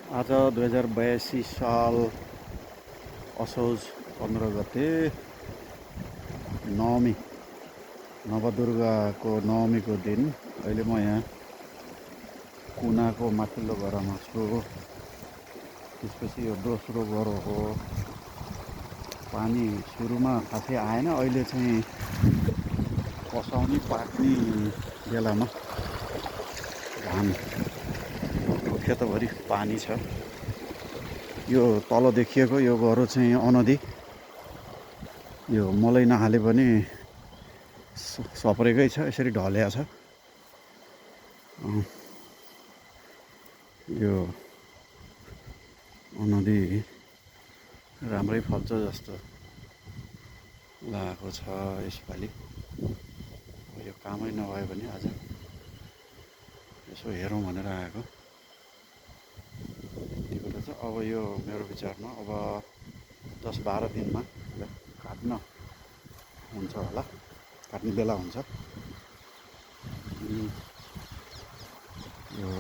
आज 2082 साल असोज 15 गते नवमी, नवदुर्गाको नवमीको दिन। अहिले म यहाँ कुनाको माथिल्लो घरमा छु। त्यसपछि यो दोस्रो घर हो। पानी सुरुमा खासै आएन, अहिले चाहिँ पसाउनी पाक्ने बेलामा धानको खेतभरि पानी छ। यो तल देखिएको यो घर चाहिँ अनदी। यो मलै नहाले पनि सप्रेकै छ, यसरी ढल्या छ। यो अनदी राम्रै फल्छ जस्तो लागेको छ यसपालि। यो कामै नभए पनि आज यसो हेरौँ भनेर आएको। यति कुरा छ। अब यो मेरो विचारमा अब 10-12 दिनमा काट्न हुन्छ होला, काट्ने बेला हुन्छ। यो